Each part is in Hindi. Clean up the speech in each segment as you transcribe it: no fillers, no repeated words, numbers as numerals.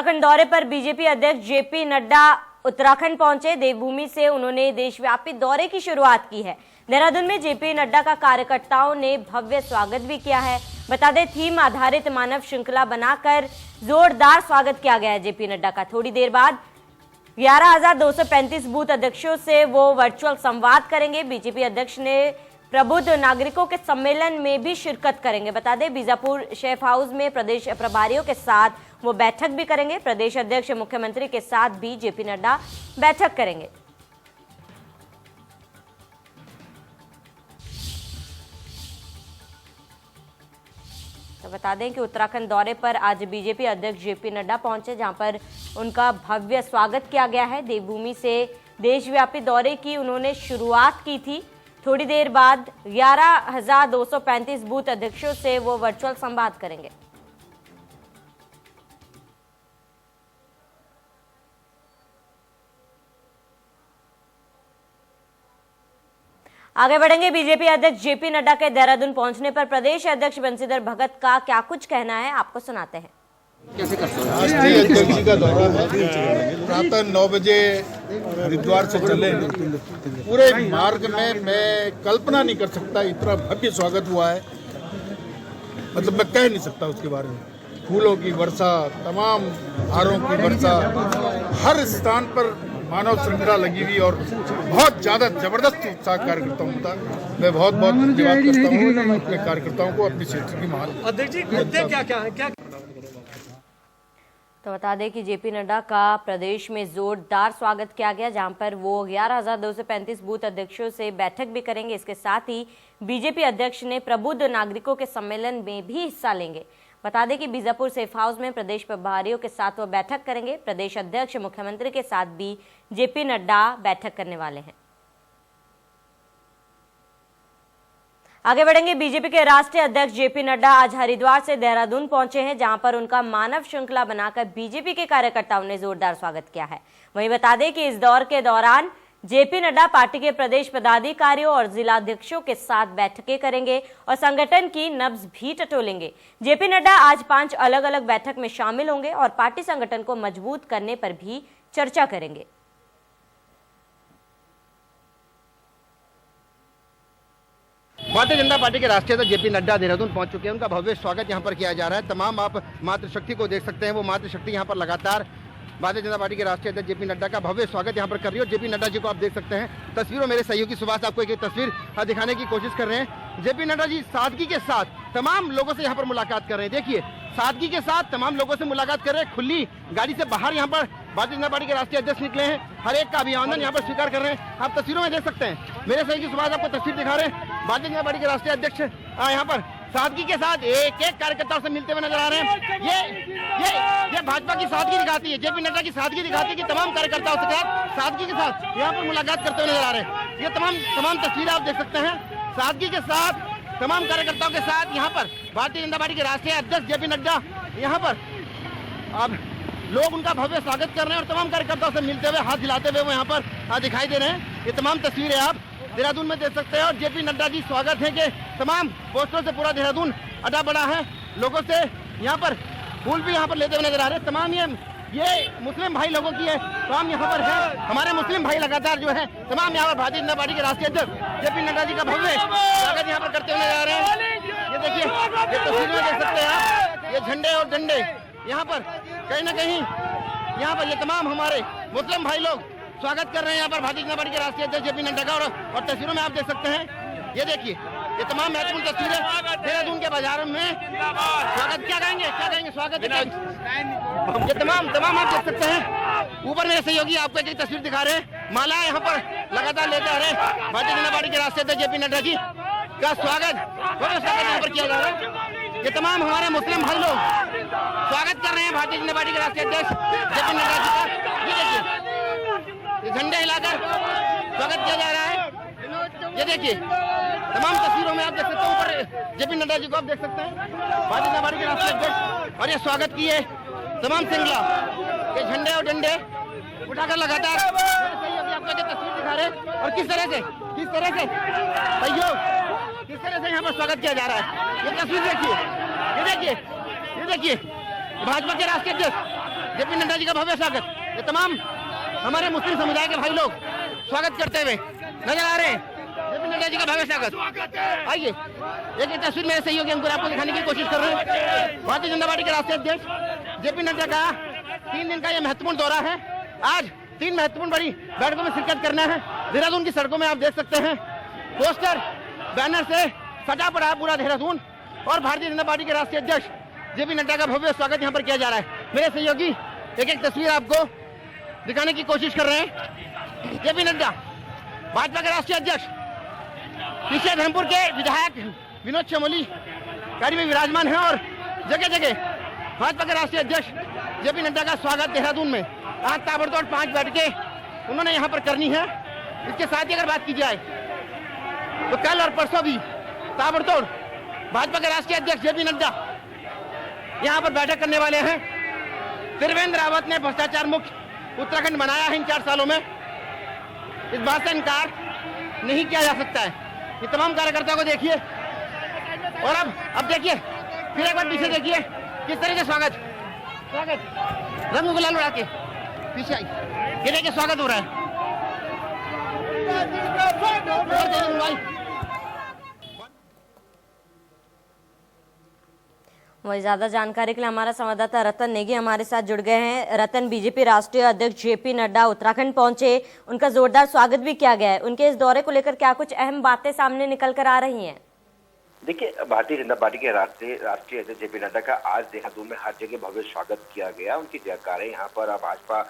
उत्तराखंड दौरे पर बीजेपी अध्यक्ष जेपी नड्डा उत्तराखंड पहुंचे। देवभूमि से उन्होंने देशव्यापी दौरे की शुरुआत की है। देहरादून में जेपी नड्डा का कार्यकर्ताओं ने भव्य स्वागत भी किया है। बता दें, थीम आधारित मानव श्रृंखला बनाकर जोरदार स्वागत किया गया है जेपी नड्डा का। थोड़ी देर बाद 11,235 बूथ अध्यक्षों से वो वर्चुअल संवाद करेंगे। बीजेपी अध्यक्ष ने प्रबुद्ध नागरिकों के सम्मेलन में भी शिरकत करेंगे। बता दें, बीजापुर शेफ हाउस में प्रदेश प्रभारियों के साथ वो बैठक भी करेंगे। प्रदेश अध्यक्ष मुख्यमंत्री के साथ भी जेपी नड्डा बैठक करेंगे। तो बता दें कि उत्तराखंड दौरे पर आज बीजेपी अध्यक्ष जेपी नड्डा पहुंचे, जहां पर उनका भव्य स्वागत किया गया है। देवभूमि से देशव्यापी दौरे की उन्होंने शुरुआत की थी। थोड़ी देर बाद 11,235 बूथ अध्यक्षों से वो वर्चुअल संवाद करेंगे। आगे बढ़ेंगे। बीजेपी अध्यक्ष जेपी नड्डा के देहरादून पहुंचने पर प्रदेश अध्यक्ष बंशीधर भगत का क्या कुछ कहना है, आपको सुनाते हैं। राष्ट्रीय अध्यक्ष जी का दौरा है। प्रातः 9 बजे हरिद्वार से चले। पूरे मार्ग में मैं कल्पना नहीं कर सकता, इतना भव्य स्वागत हुआ है, मतलब मैं कह नहीं सकता उसके बारे में। फूलों की वर्षा, तमाम हारों की वर्षा, हर स्थान पर मानव श्रृंखला लगी हुई और बहुत ज्यादा जबरदस्त उत्साह कार्यकर्ताओं का। मैं बहुत बहुत धन्यवाद करता हूँ अपने कार्यकर्ताओं को, अपने क्षेत्र की महान। अध्यक्ष जी, मुद्दे क्या तो बता दें कि जेपी नड्डा का प्रदेश में जोरदार स्वागत किया गया, जहां पर वो 11,235 बूथ अध्यक्षों से बैठक भी करेंगे। इसके साथ ही बीजेपी अध्यक्ष ने प्रबुद्ध नागरिकों के सम्मेलन में भी हिस्सा लेंगे। बता दें कि बीजापुर सेफ हाउस में प्रदेश प्रभारियों के साथ वो बैठक करेंगे। प्रदेश अध्यक्ष मुख्यमंत्री के साथ भी जेपी नड्डा बैठक करने वाले हैं। आगे बढ़ेंगे। बीजेपी के राष्ट्रीय अध्यक्ष जेपी नड्डा आज हरिद्वार से देहरादून पहुंचे हैं, जहां पर उनका मानव श्रृंखला बनाकर बीजेपी के कार्यकर्ताओं ने जोरदार स्वागत किया है। वहीं बता दें कि इस दौर के दौरान जेपी नड्डा पार्टी के प्रदेश पदाधिकारियों और जिलाध्यक्षों के साथ बैठकें करेंगे और संगठन की नब्ज भी टटोलेंगे। जेपी नड्डा आज 5 अलग अलग बैठक में शामिल होंगे और पार्टी संगठन को मजबूत करने पर भी चर्चा करेंगे। भारतीय जनता पार्टी के राष्ट्रीय अध्यक्ष जेपी नड्डा देहरादून पहुंच चुके हैं। उनका भव्य स्वागत यहां पर किया जा रहा है। तमाम आप मातृशक्ति को देख सकते हैं, वो मातृशक्ति यहां पर लगातार भारतीय जनता पार्टी के राष्ट्रीय अध्यक्ष जेपी नड्डा का भव्य स्वागत यहां पर कर रही है। और जेपी नड्डा जी को आप देख सकते हैं तस्वीरों, मेरे सहयोगी सुभाष आपको एक तस्वीर दिखाने की कोशिश कर रहे हैं। जेपी नड्डा जी सादगी के साथ तमाम लोगों से यहाँ पर मुलाकात कर रहे हैं। देखिए, सादगी के साथ तमाम लोगों से मुलाकात कर रहे हैं। खुली गाड़ी से बाहर यहाँ पर भारतीय जनता पार्टी के राष्ट्रीय अध्यक्ष निकले हैं। हर एक का अभिवादन यहाँ पर स्वीकार कर रहे हैं। आप तस्वीरों में देख सकते हैं, मेरे सहयोगी सुभाष आपको तस्वीर दिखा रहे हैं। भारतीय जनता पार्टी के राष्ट्रीय अध्यक्ष यहाँ पर सादगी के साथ एक एक कार्यकर्ताओं से मिलते हुए नजर आ रहे हैं। ये भाजपा की सादगी दिखाती है, जेपी नड्डा की सादगी दिखाती है कि तमाम कार्यकर्ताओं से सादगी के साथ यहाँ पर मुलाकात करते हुए नजर आ रहे हैं। ये तमाम तस्वीरें आप देख सकते हैं। सादगी के साथ तमाम कार्यकर्ताओं के साथ यहाँ पर भारतीय जनता पार्टी के राष्ट्रीय अध्यक्ष जेपी नड्डा यहाँ पर अब लोग उनका भव्य स्वागत कर रहे हैं और तमाम कार्यकर्ताओं से मिलते हुए, हाथ हिलाते हुए वो यहाँ पर दिखाई दे रहे हैं। ये तमाम तस्वीरें आप देहरादून में देख सकते हैं। और जेपी नड्डा जी स्वागत है कि तमाम पोस्टरों से पूरा देहरादून अड्डा बड़ा है। लोगों से यहाँ पर फूल भी यहाँ पर लेते हुए नजर आ रहे हैं। तमाम ये मुस्लिम भाई लोगों की है, तमाम यहाँ पर है। हमारे मुस्लिम भाई लगातार जो है तमाम यहाँ पर भारतीय जनता पार्टी के राष्ट्रीय अध्यक्ष जेपी नड्डा जी का भव्य स्वागत यहाँ पर करते हुए नजर आ रहे हैं। ये देखिए, ये तस्वीर में देख सकते हैं आप, ये झंडे और डंडे यहाँ पर कहीं ना कहीं यहाँ पर ये तमाम हमारे मुस्लिम भाई लोग स्वागत कर रहे हैं यहाँ पर भारतीय जनता पार्टी के राष्ट्रीय अध्यक्ष जेपी नड्डा का। और तस्वीरों में आप देख सकते हैं, ये देखिए, ये तमाम महत्वपूर्ण तस्वीरें देहरादून के बाजारों में। स्वागत क्या कहेंगे स्वागत ये तमाम आप देख सकते हैं। ऊपर मेरे सहयोगी आपको एक तस्वीर दिखा रहे हैं। माला यहाँ पर लगातार लेते आ रहे हैं। भारतीय जनता पार्टी के राष्ट्रीय अध्यक्ष जेपी नड्डा जी का स्वागत यहाँ पर किया जा रहा है। ये तमाम हमारे मुस्लिम भाई लोग स्वागत कर रहे हैं भारतीय जनता पार्टी के राष्ट्रीय अध्यक्ष जेपी नड्डा जी का। ये देखिए, ये झंडे हिलाकर स्वागत किया जा रहा है। ये देखिए, तमाम तस्वीरों में आप देख सकते हैं, ऊपर जेपी नड्डा जी को आप देख सकते हैं, भारतीय जनता पार्टी के राष्ट्रीय अध्यक्ष। और ये स्वागत की है तमाम श्रृंखला, ये झंडे और डंडे उठाकर लगातार आपको तस्वीर दिखा रहे हैं। और किस तरह से सहयोग, किस तरह से यहाँ पर स्वागत किया जा रहा है। ये तस्वीर देखिए, ये देखिए भाजपा के राष्ट्रीय अध्यक्ष जेपी नड्डा जी का भव्य स्वागत। ये तमाम हमारे मुस्लिम समुदाय के भाई लोग स्वागत करते हुए नजर आ रहे हैं। जेपी नड्डा जी का भव्य स्वागत। आइए एक तस्वीर मेरे सहयोगी अंकुर आपको दिखाने की कोशिश कर रहे हैं। भारतीय जनता पार्टी के राष्ट्रीय अध्यक्ष जेपी नड्डा का 3 दिन का यह महत्वपूर्ण दौरा है। आज 3 महत्वपूर्ण बड़ी बैठकों में शिरकत करना है। देहरादून की सड़कों में आप देख सकते हैं पोस्टर बैनर से सजा पड़ा है पूरा देहरादून और भारतीय जनता पार्टी के राष्ट्रीय अध्यक्ष जेपी नड्डा का भव्य स्वागत यहाँ पर किया जा रहा है। मेरे सहयोगी एक तस्वीर आपको दिखाने की कोशिश कर रहे हैं। जेपी नड्डा भाजपा के राष्ट्रीय अध्यक्ष, पीछे धर्मपुर के विधायक विनोद चमोली गाड़ी में विराजमान है और जगह जगह भाजपा के राष्ट्रीय अध्यक्ष जेपी नड्डा का स्वागत देहरादून में आज ताबड़तोड़ 5 बैठकें उन्होंने यहाँ पर करनी है। इसके साथ ही अगर बात की जाए तो कल और परसों भी ताबड़तोड़ भाजपा के राष्ट्रीय अध्यक्ष जेपी नड्डा यहाँ पर बैठक करने वाले हैं। त्रिवेंद्र रावत ने भ्रष्टाचार मुक्त उत्तराखंड बनाया है इन 4 सालों में, इस बात से इनकार नहीं किया जा सकता है। ये तमाम कार्यकर्ताओं को देखिए और अब देखिए फिर एक बार पीछे देखिए किस तरह से स्वागत रंग गुलाल उड़ा के पीछे आई ये देखिए स्वागत हो रहा है। वही ज्यादा जानकारी के लिए हमारा संवाददाता रतन नेगी हमारे साथ जुड़ गए हैं। रतन, बीजेपी राष्ट्रीय अध्यक्ष जेपी नड्डा उत्तराखंड पहुंचे, उनका जोरदार स्वागत भी किया गया है। उनके इस दौरे को लेकर क्या कुछ अहम बातें सामने निकल कर आ रही हैं? देखिए, भारतीय जनता पार्टी के राष्ट्रीय अध्यक्ष जेपी नड्डा का आज देहरादून में हर जगह भव्य स्वागत किया गया। उनकी जयकारें यहाँ पर भाजपा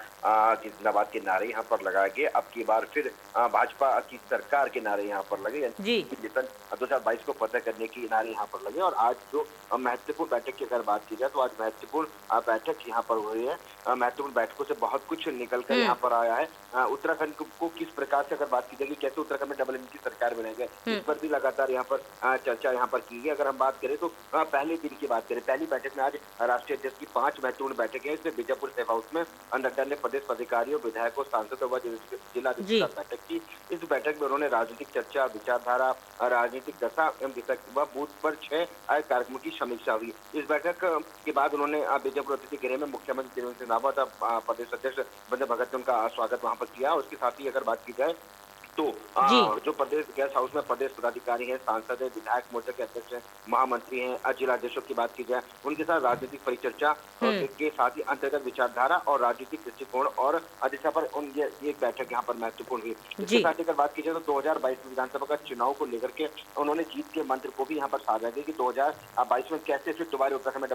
की जिंदाबाद के नारे यहाँ पर लगाए गए। अब की बार फिर भाजपा की सरकार के नारे यहाँ पर लगे, जितन 2022 को फतह करने की नारे यहाँ पर लगे। और आज जो महत्वपूर्ण बैठक की अगर बात की जाए तो आज महत्वपूर्ण बैठक यहाँ पर हुई है। महत्वपूर्ण बैठकों से बहुत कुछ निकल कर यहाँ पर आया है। उत्तराखंड को किस प्रकार से अगर बात की जाएगी, कैसे उत्तराखंड में डबल इंजन की सरकार बनाएगी, इस पर भी लगातार यहाँ पर चर्चा यहाँ पर की गई। अगर हम बात करें तो पहले दिन की बात करें, पहली बैठक में आज राष्ट्रीय अध्यक्ष की 5 महत्वपूर्ण बैठकें हैं। इसमें बीजापुर सेवा हाउस में नड्डा ने प्रदेश पदाधिकारियों, विधायकों, सांसदों व जिला अधिकारियों के साथ बैठक की। इस बैठक में उन्होंने राजनीतिक चर्चा, विचारधारा, राजनीतिक दशा एवं दिशा व बूथ पर 6 कार्यक्रमों की समीक्षा हुई। इस बैठक के बाद उन्होंने बीजापुर अतिथि गृह में मुख्यमंत्री त्रिवेंद्र सिंह रावत, प्रदेश अध्यक्ष बंदे भगत ने उनका स्वागत वहां पर किया। उसके साथ ही अगर बात की जाए तो जो प्रदेश गेस्ट हाउस में प्रदेश पदाधिकारी हैं, सांसद हैं, विधायक मोर्चा के अध्यक्ष हैं, महामंत्री हैं, जिला अध्यक्षों की बात की जाए उनके साथ राजनीतिक परिचर्चा के साथ ही अंतर्गत विचारधारा और राजनीतिक दृष्टिकोण और दिशा पर ये एक बैठक यहाँ पर महत्वपूर्ण हुई। इसके साथ ही अगर बात की जाए तो 2022 विधानसभा का चुनाव को लेकर के उन्होंने जीत के मंत्र को भी यहाँ पर साझा किया कि 2022 में कैसे फिर दोबारा उत्तराखंड में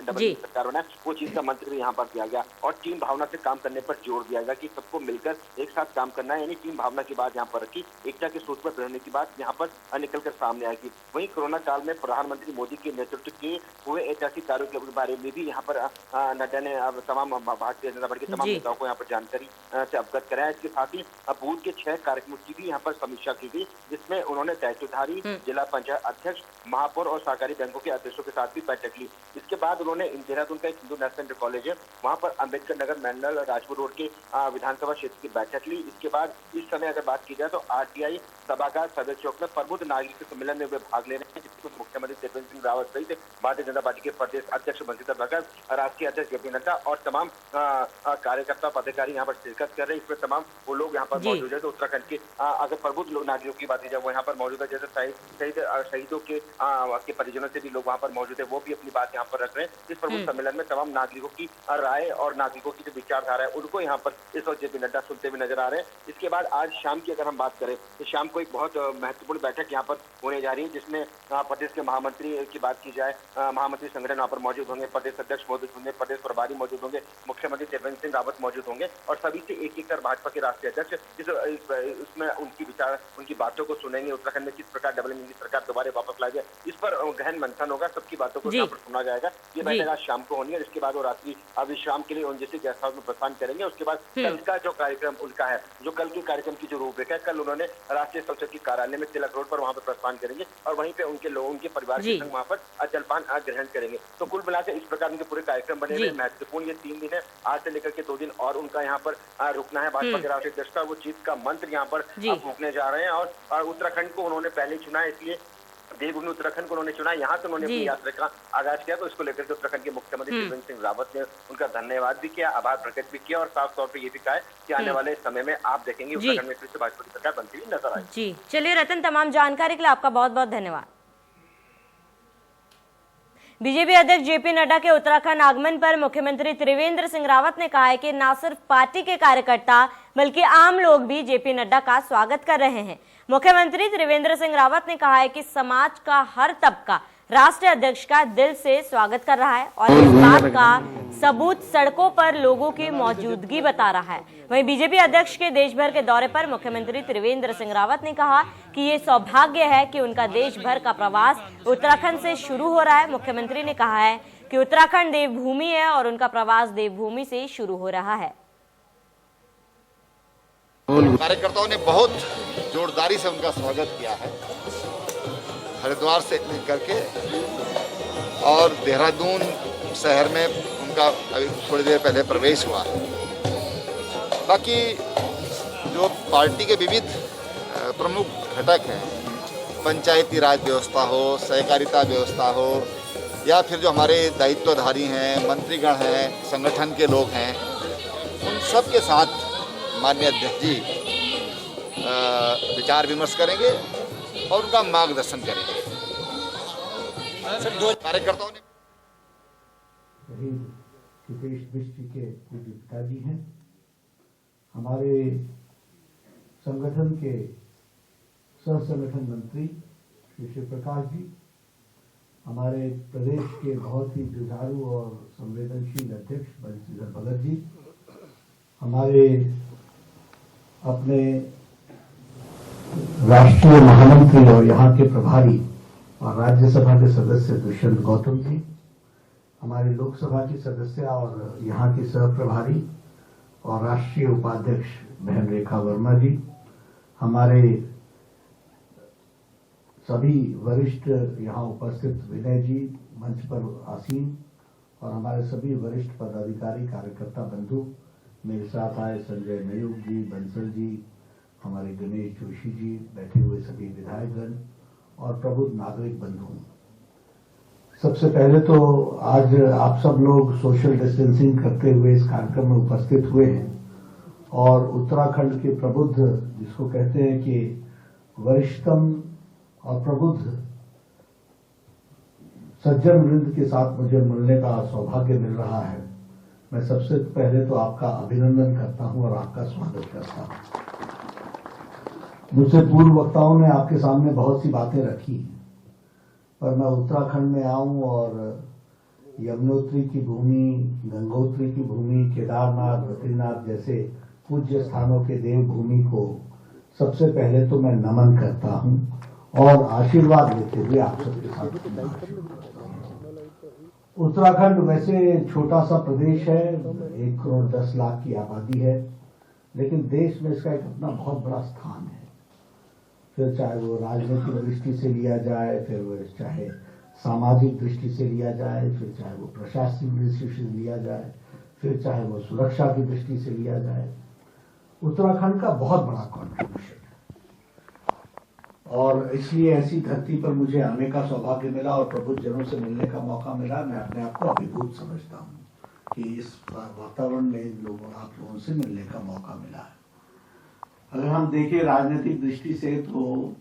डबल सरकार बना, वो चीज का मंत्र भी यहाँ पर दिया गया। और टीम भावना से काम करने पर जोर दिया गया कि सबको मिलकर एक साथ काम करना है, यानी टीम भावना की बात यहाँ पर रखी, एकता के सूत्र पर रहने की बात यहाँ पर निकलकर सामने आएगी। वहीं कोरोना काल में प्रधानमंत्री मोदी के नेतृत्व के हुए ऐतिहासिक कार्यों के बारे में भी यहाँ पर नड्डा ने तमाम भारतीय जनता पार्टी के तमाम नेताओं को यहाँ पर जानकारी से अवगत कराया। इसके साथ ही बूथ के 6 कार्यक्रमों की भी यहाँ पर समीक्षा की गई, जिसमें उन्होंने दायित्वधारी जिला पंचायत अध्यक्ष, महापौर और सहकारी बैंकों के अध्यक्षों के साथ भी बैठक ली। इसके बाद उन्होंने देहरादून का एक हिंदू नेशनल कॉलेज है, वहाँ पर अम्बेडकर नगर मंडल राजपुर रोड के विधानसभा क्षेत्र की बैठक ली। इसके बाद इस समय अगर बात की जाए तो RTI सभागार सदर चौक में प्रबुद्ध नागरिक सम्मेलन में वे भाग ले रहे हैं, जिसमें मुख्यमंत्री त्रिवेंद्र सिंह रावत सहित भारतीय जनता पार्टी के प्रदेश अध्यक्ष बंशीधर भगत, राष्ट्रीय अध्यक्ष जेपी नड्डा और तमाम कार्यकर्ता पदाधिकारी यहाँ पर शिरकत कर रहे हैं। इसमें तमाम वो लोग यहाँ पर मौजूद है। तो उत्तराखंड के अगर प्रबुद्ध लोग नागरिकों की बात की जाए वो यहाँ पर मौजूद है, जैसे शहीदों के परिजनों से भी लोग वहाँ पर मौजूद है, वो भी अपनी बात यहाँ पर रख रहे हैं। इस प्रबुद्ध सम्मेलन में तमाम नागरिकों की राय और नागरिकों की जो विचारधारा है उनको यहाँ पर इस वक्त जेपी नड्डा सुनते हुए नजर आ रहे हैं। इसके बाद आज शाम की अगर हम बात करें तो शाम को एक बहुत महत्वपूर्ण बैठक यहाँ पर होने जा रही है, जिसमें प्रदेश के महामंत्री की बात की जाए, महामंत्री संगठन वहाँ पर मौजूद होंगे, प्रदेश अध्यक्ष मौजूद होंगे, प्रदेश प्रभारी मौजूद होंगे, मुख्यमंत्री त्रिवेंद्र सिंह रावत मौजूद होंगे और सभी से एक कर भाजपा के राष्ट्रीय अध्यक्ष इसमें उनकी बातों को सुनेंगे। उत्तराखंड में किस प्रकार डबल इंजन की सरकार दोबारा वापस लाई जाए, इस पर गहन मंथन होगा, सबकी बातों को यहाँ पर सुना जाएगा। ये बैठक आज शाम को होनी है। इसके बाद वो रात्रि विश्राम के लिए उन जैसे गेस्ट हाउस में प्रस्थान करेंगे। उसके बाद कल का जो कार्यक्रम उनका है, जो कल के कार्यक्रम की जो रूपरेखा है, कल उन्होंने राष्ट्रीय संसद के कार्यालय में तिलक रोड पर वहाँ पर प्रस्थान करेंगे और वहीं पे उनके लोगों, उनके परिवार के संग वहाँ पर जलपान ग्रहण करेंगे। तो कुल मिलाकर इस प्रकार उनके पूरे कार्यक्रम बने हुए महत्वपूर्ण ये 3 दिन है, आज से लेकर के 2 दिन और उनका यहाँ पर रुकना है। भाजपा के राष्ट्रीय अध्यक्ष वो जीत का मंत्र यहाँ पर फूंकने जा रहे हैं और उत्तराखंड को उन्होंने पहले चुना है, इसलिए देवभूमि उत्तराखंड को उन्होंने चुना, यहाँ से उन्होंने जी। अपनी यात्रा का आगाज किया। तो इसको लेकर के उत्तराखंड के मुख्यमंत्री त्रिवेंद्र सिंह रावत ने उनका धन्यवाद भी किया, आभार प्रकट भी किया और साफ तौर पर ये भी कहा है कि आने वाले समय में आप देखेंगे उत्तराखंड में फिर से भाजपा की सरकार बनती हुई नजर आएगी। जी चलिए रतन, तमाम जानकारी के लिए आपका बहुत बहुत धन्यवाद। बीजेपी अध्यक्ष जेपी नड्डा के उत्तराखंड आगमन पर मुख्यमंत्री त्रिवेंद्र सिंह रावत ने कहा है कि न सिर्फ पार्टी के कार्यकर्ता बल्कि आम लोग भी जेपी नड्डा का स्वागत कर रहे हैं। मुख्यमंत्री त्रिवेंद्र सिंह रावत ने कहा है कि समाज का हर तबका राष्ट्रीय अध्यक्ष का दिल से स्वागत कर रहा है और इस बात का सबूत सड़कों पर लोगों की मौजूदगी बता रहा है। वहीं बीजेपी अध्यक्ष के देश भर के दौरे पर मुख्यमंत्री त्रिवेंद्र सिंह रावत ने कहा कि ये सौभाग्य है कि उनका देश भर का प्रवास उत्तराखंड से शुरू हो रहा है। मुख्यमंत्री ने कहा है कि उत्तराखंड देवभूमि है और उनका प्रवास देवभूमि से शुरू हो रहा है। कार्यकर्ताओं ने बहुत जोरदारी से उनका स्वागत किया है, हरिद्वार से लेकर के और देहरादून शहर में उनका अभी थोड़ी देर पहले प्रवेश हुआ है। बाकी जो पार्टी के विविध प्रमुख घटक हैं, पंचायती राज व्यवस्था हो, सहकारिता व्यवस्था हो या फिर जो हमारे दायित्वधारी हैं, मंत्रीगण हैं, संगठन के लोग हैं, उन सब के साथ माननीय अध्यक्ष जी विचार विमर्श करेंगे और उनका मार्गदर्शन करेंगे। दो कार्यकर्ताओं ने हितेश दृष्टि के पूज्य पिताजी हैं, हमारे संगठन के सह संगठन मंत्री श्री शिव प्रकाश जी, हमारे प्रदेश के बहुत ही जुझारू और संवेदनशील अध्यक्ष बंशीधर भगत जी, हमारे अपने राष्ट्रीय महामंत्री और यहाँ के प्रभारी और राज्यसभा के सदस्य दुष्यंत गौतम जी, हमारी लोकसभा की सदस्य और यहाँ की सह प्रभारी और राष्ट्रीय उपाध्यक्ष बहन रेखा वर्मा जी, हमारे सभी वरिष्ठ यहाँ उपस्थित विनय जी मंच पर आसीन और हमारे सभी वरिष्ठ पदाधिकारी कार्यकर्ता बंधु, मेरे साथ आए संजय नयूब जी, बंसल जी, हमारे गणेश जोशी जी, बैठे हुए सभी विधायकगण और प्रबुद्ध नागरिक बंधु। सबसे पहले तो आज आप सब लोग सोशल डिस्टेंसिंग करते हुए इस कार्यक्रम में उपस्थित हुए हैं और उत्तराखंड के प्रबुद्ध, जिसको कहते हैं कि वरिष्ठतम और प्रबुद्ध सज्जन वृंद के साथ मुझे मिलने का सौभाग्य मिल रहा है। मैं सबसे पहले तो आपका अभिनंदन करता हूं और आपका स्वागत करता हूं। मुझसे पूर्व वक्ताओं ने आपके सामने बहुत सी बातें रखी, पर मैं उत्तराखंड में आऊं और यमुनोत्री की भूमि, गंगोत्री की भूमि, केदारनाथ, बद्रीनाथ जैसे पूज्य स्थानों के देवभूमि को सबसे पहले तो मैं नमन करता हूं और आशीर्वाद लेते हुए आप सबके साथ। उत्तराखंड वैसे छोटा सा प्रदेश है, 1 करोड़ 10 लाख की आबादी है, लेकिन देश में इसका एक अपना बहुत बड़ा स्थान है। फिर चाहे वो राजनीतिक दृष्टि से लिया जाए, फिर वो चाहे सामाजिक दृष्टि से लिया जाए, फिर चाहे वो प्रशासनिक दृष्टि से लिया जाए, फिर चाहे वो सुरक्षा की दृष्टि से लिया जाए, उत्तराखंड का बहुत बड़ा कॉन्ट्रीब्यूशन है। और इसलिए ऐसी धरती पर मुझे आने का सौभाग्य मिला और प्रबुद्ध जनों से मिलने का मौका मिला। मैं अपने आप को अभिभूत समझता हूँ कि इस वातावरण में आप लोगों से मिलने का मौका मिला है। अगर हम देखें राजनीतिक दृष्टि से तो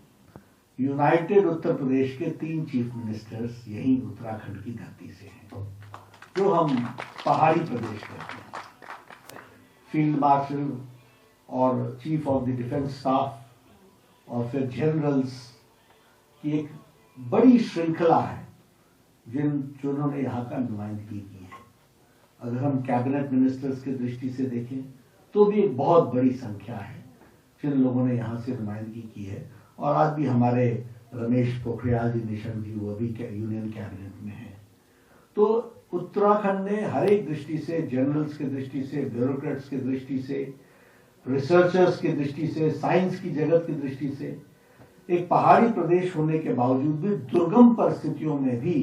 यूनाइटेड उत्तर प्रदेश के 3 चीफ मिनिस्टर्स यही उत्तराखंड की धरती से हैं, जो हम पहाड़ी प्रदेश कहते हैं। फील्ड मार्शल और chief of the defence staff और फिर जनरल्स की एक बड़ी श्रृंखला है जिन्होंने यहाँ का नुमाइंदगी की है। अगर हम कैबिनेट मिनिस्टर्स की दृष्टि से देखें तो भी एक बहुत बड़ी संख्या है जिन लोगों ने यहाँ से नुमाइंदगी की है। और आज भी हमारे रमेश पोखरियाल जी निशंक जी, वो भी यूनियन कैबिनेट में है। तो उत्तराखंड ने हर एक दृष्टि से, जनरल्स की दृष्टि से, ब्यूरोक्रेट्स की दृष्टि से, रिसर्चर्स की दृष्टि से, साइंस की जगत की दृष्टि से, एक पहाड़ी प्रदेश होने के बावजूद भी दुर्गम परिस्थितियों में भी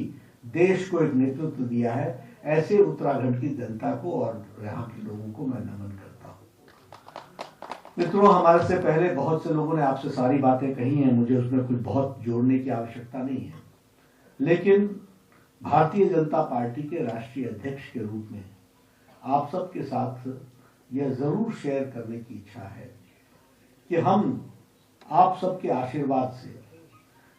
देश को एक नेतृत्व दिया है। ऐसे उत्तराखंड की जनता को और यहाँ के लोगों को मैं नमन करता हूँ। मित्रों, हमारे से पहले बहुत से लोगों ने आपसे सारी बातें कही हैं, मुझे उसमें कुछ बहुत जोड़ने की आवश्यकता नहीं है, लेकिन भारतीय जनता पार्टी के राष्ट्रीय अध्यक्ष के रूप में आप सबके साथ यह जरूर शेयर करने की इच्छा है कि हम आप सबके आशीर्वाद से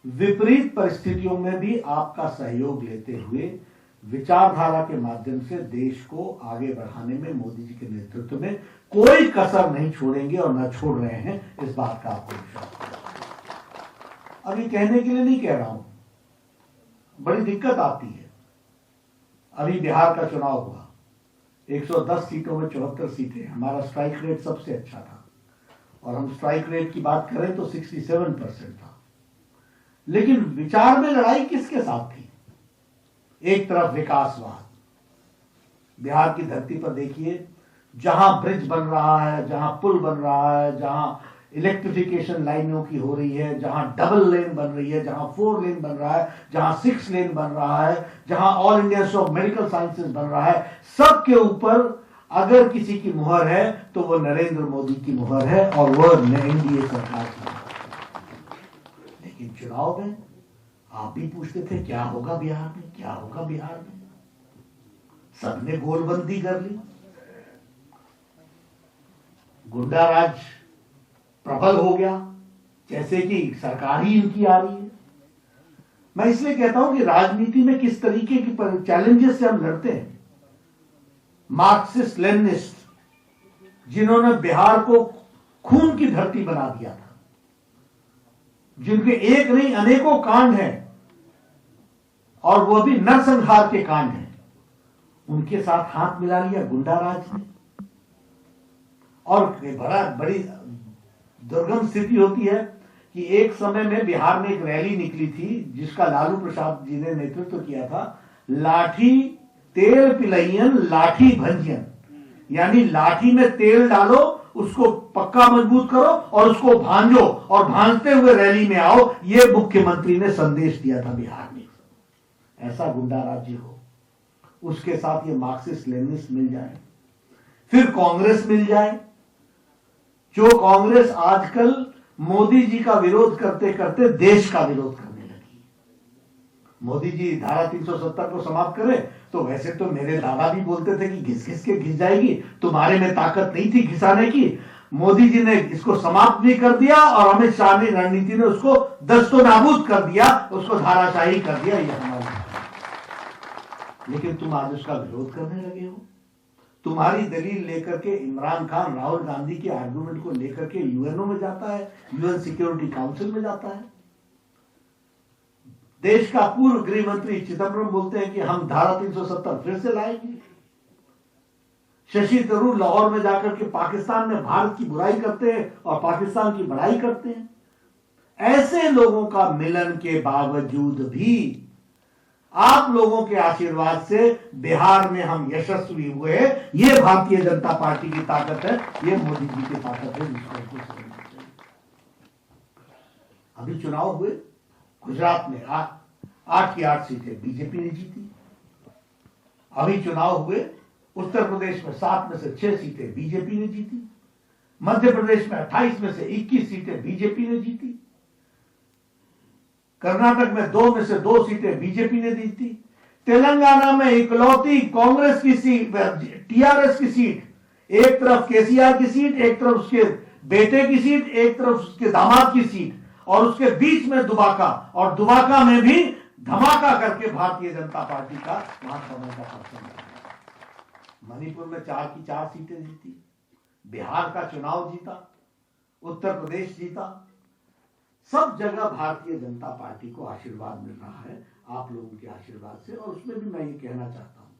विपरीत परिस्थितियों में भी आपका सहयोग लेते हुए विचारधारा के माध्यम से देश को आगे बढ़ाने में मोदी जी के नेतृत्व में कोई कसर नहीं छोड़ेंगे और न छोड़ रहे हैं, इस बात का आपको विश्वास। अभी कहने के लिए नहीं कह रहा हूं, बड़ी दिक्कत आती है। अभी बिहार का चुनाव हुआ, 110 सीटों में 74 सीटें, हमारा स्ट्राइक रेट सबसे अच्छा था और हम स्ट्राइक रेट की बात करें तो 67% था। लेकिन विचार में लड़ाई किसके साथ थी? एक तरफ विकासवाद, बिहार की धरती पर देखिए, जहां ब्रिज बन रहा है, जहां पुल बन रहा है, जहां इलेक्ट्रिफिकेशन लाइनों की हो रही है, जहां डबल लेन बन रही है, जहां 4 लेन बन रहा है, जहां 6 लेन बन रहा है, जहां all India institute of medical sciences बन रहा है, सबके ऊपर अगर किसी की मुहर है तो वो नरेंद्र मोदी की मुहर है और वह एनडीए सरकार की। लेकिन चुनाव में आप भी पूछते थे क्या होगा बिहार में, क्या होगा बिहार में। सबने गोलबंदी कर ली, गुंडा राज प्रबल हो गया, जैसे कि सरकार ही इनकी आ रही है। मैं इसलिए कहता हूं कि राजनीति में किस तरीके की चैलेंजेस से हम लड़ते हैं। मार्क्सिस्ट लेनिनिस्ट जिन्होंने बिहार को खून की धरती बना दिया था, जिनके एक नहीं अनेकों कांड हैं और वो भी नरसंहार के कांड हैं, उनके साथ हाथ मिला लिया गुंडा राज ने। और बड़ी दुर्गम स्थिति होती है कि एक समय में बिहार में एक रैली निकली थी जिसका लालू प्रसाद जी ने नेतृत्व किया था, लाठी तेल पिलैयन लाठी भंजन, यानी लाठी में तेल डालो, उसको पक्का मजबूत करो और उसको भांजो और भांजते हुए रैली में आओ, ये मुख्यमंत्री ने संदेश दिया था बिहार में। ऐसा गुंडा राज्य हो, उसके साथ ये मार्क्सिस्ट लेनिनिस्ट मिल जाए, फिर कांग्रेस मिल जाए, जो कांग्रेस आजकल मोदी जी का विरोध करते करते देश का विरोध करने लगी। मोदी जी धारा 370 को समाप्त करें तो वैसे तो मेरे दादा भी बोलते थे कि घिस घिस के घिस जाएगी, तुम्हारे में ताकत नहीं थी घिसाने की। मोदी जी ने इसको समाप्त भी कर दिया और अमित शाह की रणनीति ने उसको दस्तो नाबूद कर दिया, उसको धाराशाही कर दिया। ये हमारा, लेकिन तुम आज उसका विरोध करने लगे हो। तुम्हारी दलील लेकर के इमरान खान राहुल गांधी के आर्गुमेंट को लेकर के यूएनओ में जाता है, यूएन सिक्योरिटी काउंसिल में जाता है। देश का पूर्व गृह मंत्री चिदम्बरम बोलते हैं कि हम धारा 370 फिर से लाएंगे। शशि थरूर लाहौर में जाकर के पाकिस्तान में भारत की बुराई करते हैं और पाकिस्तान की बड़ाई करते हैं। ऐसे लोगों का मिलन के बावजूद भी आप लोगों के आशीर्वाद से बिहार में हम यशस्वी हुए। ये भारतीय जनता पार्टी की ताकत है, ये मोदी जी की ताकत है, जिसको हमको समझना चाहिए। अभी चुनाव हुए, गुजरात में 8 की 8 सीटें बीजेपी ने जीती। अभी चुनाव हुए उत्तर प्रदेश में 7 में से 6 सीटें बीजेपी ने जीती। मध्य प्रदेश में 28 में से 21 सीटें बीजेपी ने जीती। कर्नाटक में 2 में से 2 सीटें बीजेपी ने जीती। तेलंगाना में इकलौती कांग्रेस की सीट, टीआरएस की सीट, एक तरफ केसीआर की सीट, एक तरफ उसके बेटे की सीट, एक तरफ उसके दामाद की सीट, और उसके बीच में दुबाका, और दुबाका में भी धमाका करके भारतीय जनता पार्टी का वहां समय का परसेंट। मणिपुर में 4 की 4 सीटें जीती, बिहार का चुनाव जीता, उत्तर प्रदेश जीता। सब जगह भारतीय जनता पार्टी को आशीर्वाद मिल रहा है आप लोगों के आशीर्वाद से। और उसमें भी मैं ये कहना चाहता हूं,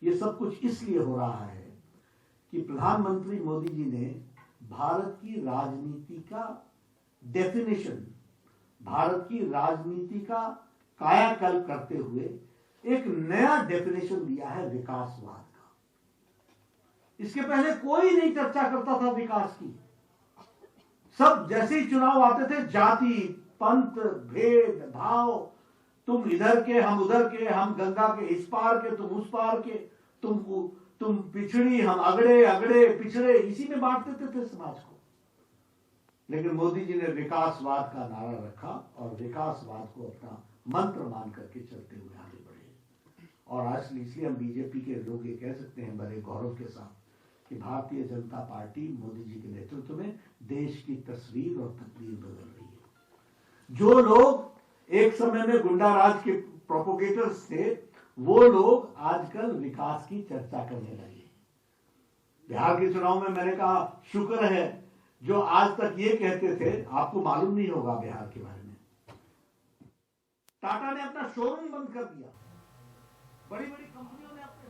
ये सब कुछ इसलिए हो रहा है कि प्रधानमंत्री मोदी जी ने भारत की राजनीति का डेफिनेशन, भारत की राजनीति का कायाकल्प करते हुए एक नया डेफिनेशन दिया है विकासवाद का। इसके पहले कोई नहीं चर्चा करता था विकास की। सब जैसे ही चुनाव आते थे, जाति पंथ भेद भाव, तुम इधर के हम उधर के, हम गंगा के इस पार के तुम उस पार के, तुम पिछड़ी हम अगड़े अगड़े पिछड़े, इसी में बांट देते थे समाज को। लेकिन मोदी जी ने विकासवाद का नारा रखा और विकासवाद को अपना मंत्र मान करके चलते हुए आगे बढ़े। और आज इसलिए हम बीजेपी के लोग ये कह सकते हैं बड़े गौरव के साथ कि भारतीय जनता पार्टी मोदी जी के नेतृत्व में देश की तस्वीर और तकदीर बदल रही है। जो लोग एक समय में गुंडा राज के प्रोपोगेटर्स थे, वो लोग आजकल विकास की चर्चा करने लगे। बिहार के चुनाव में मैंने कहा शुक्र है जो आज तक ये कहते थे, आपको मालूम नहीं होगा बिहार के बारे में, टाटा ने अपना शोरूम बंद कर दिया, बड़ी बड़ी कंपनियों ने अपने